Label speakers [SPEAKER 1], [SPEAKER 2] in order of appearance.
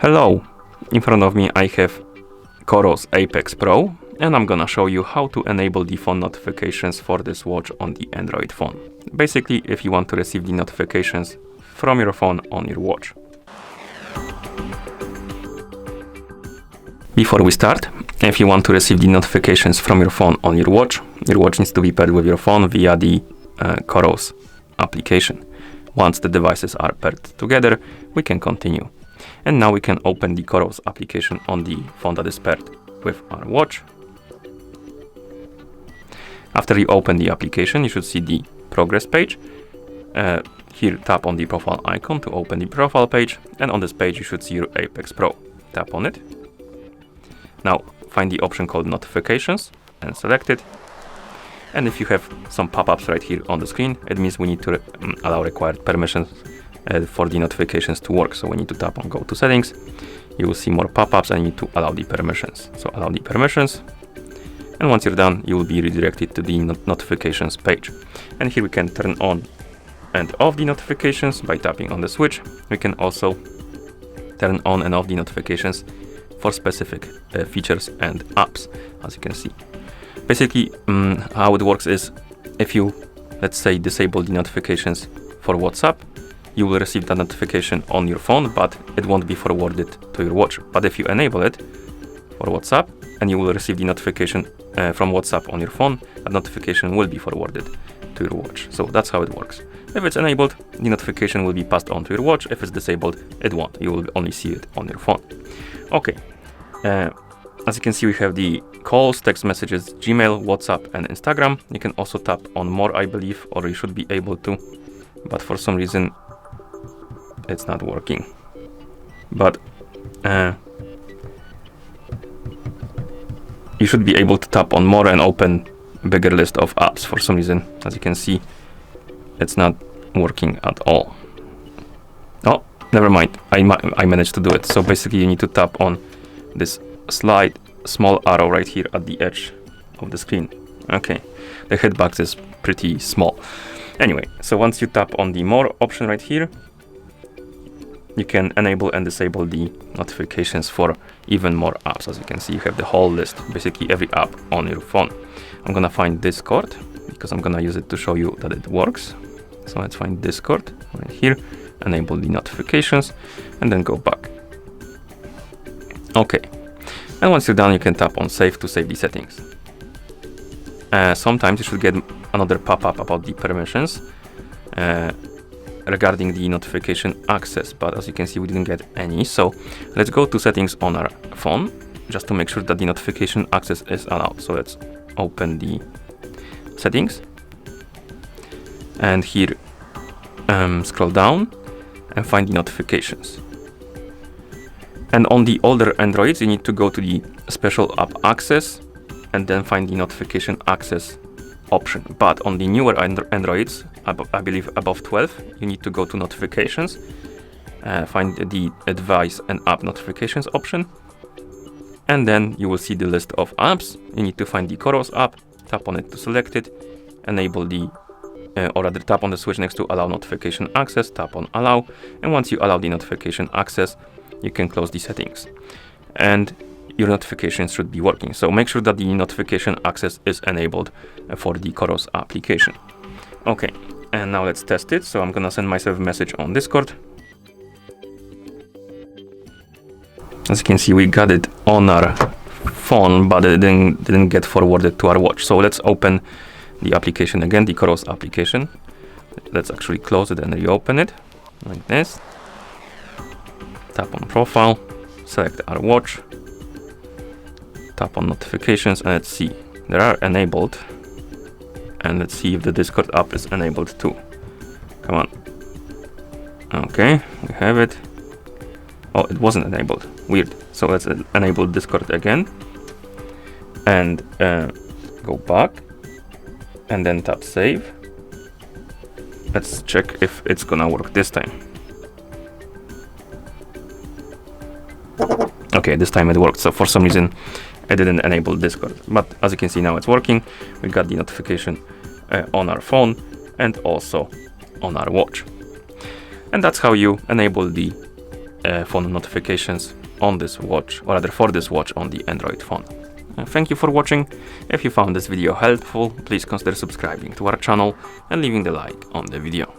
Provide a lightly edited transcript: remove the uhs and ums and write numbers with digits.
[SPEAKER 1] Hello, in front of me I have Coros Apex Pro, and I'm gonna show you how to enable the phone notifications for this watch on the Android phone. Basically, if you want to receive the notifications from your phone on your watch. Before we start, if you want to receive the notifications from your phone on your watch needs to be paired with your phone via the Coros application. Once the devices are paired together, we can continue. And now we can open the Coros application on the phone that is paired with our watch. After you open the application, you should see the progress page. Here, tap on the profile icon to open the profile page, and on this page you should see your Apex Pro. Tap on it. Now find the option called notifications and select it. And if you have some pop-ups right here on the screen, it means we need to allow required permissions for the notifications to work. So we need to tap on go to settings. You will see more pop-ups and you need to allow the permissions. So allow the permissions. And once you're done, you will be redirected to the notifications page. And here we can turn on and off the notifications by tapping on the switch. We can also turn on and off the notifications for specific features and apps, as you can see. Basically, how it works is if you, let's say, disable the notifications for WhatsApp, you will receive that notification on your phone, but it won't be forwarded to your watch. But if you enable it for WhatsApp and you will receive the notification from WhatsApp on your phone, that notification will be forwarded to your watch. So that's how it works. If it's enabled, the notification will be passed on to your watch. If it's disabled, it won't. You will only see it on your phone. Okay. As you can see, we have the calls, text messages, Gmail, WhatsApp, and Instagram. You can also tap on more, I believe, or you should be able to, but for some reason it's not working. But you should be able to tap on more and open a bigger list of apps. For some reason, as you can see, it's not working at all. Oh, never mind. I managed to do it. So basically you need to tap on this slide small arrow right here at the edge of the screen. Okay, the hitbox is pretty small. Anyway, so once you tap on the more option right here, you can enable and disable the notifications for even more apps. As you can see, you have the whole list, basically every app on your phone. I'm gonna find Discord because I'm gonna use it to show you that it works. So let's find Discord right here, enable the notifications, and then go back. Okay, and once you're done, you can tap on save to save the settings. Sometimes you should get another pop-up about the permissions regarding the notification access, but as you can see, we didn't get any. So let's go to settings on our phone just to make sure that the notification access is allowed. So let's open the settings, and here scroll down and find the notifications. And on the older Androids, you need to go to the special app access and then find the notification access option. But on the newer Androids, I believe above 12, you need to go to notifications, find the advice and app notifications option, and then you will see the list of apps. You need to find the Coros app, tap on it to select it, enable the or rather tap on the switch next to allow notification access, tap on allow, and once you allow the notification access, you can close the settings and your notifications should be working. So make sure that the notification access is enabled for the Coros application. Okay, and now let's test it. So I'm gonna send myself a message on Discord. As you can see, we got it on our phone, but it didn't get forwarded to our watch. So let's open the application again, the Coros application. Let's actually close it and reopen it like this. Tap on profile, select our watch, tap on notifications, and let's see, they are enabled. And let's see if the Discord app is enabled too. Come on. Okay, we have it. Oh, it wasn't enabled. Weird. So let's enable Discord again and go back and then tap save. Let's check if it's gonna work this time. Okay, this time it worked. So for some reason I didn't enable Discord, but as you can see now it's working. We got the notification on our phone and also on our watch. And that's how you enable the phone notifications on this watch, or rather for this watch on the Android phone. Thank you for watching. If you found this video helpful, please consider subscribing to our channel and leaving the like on the video.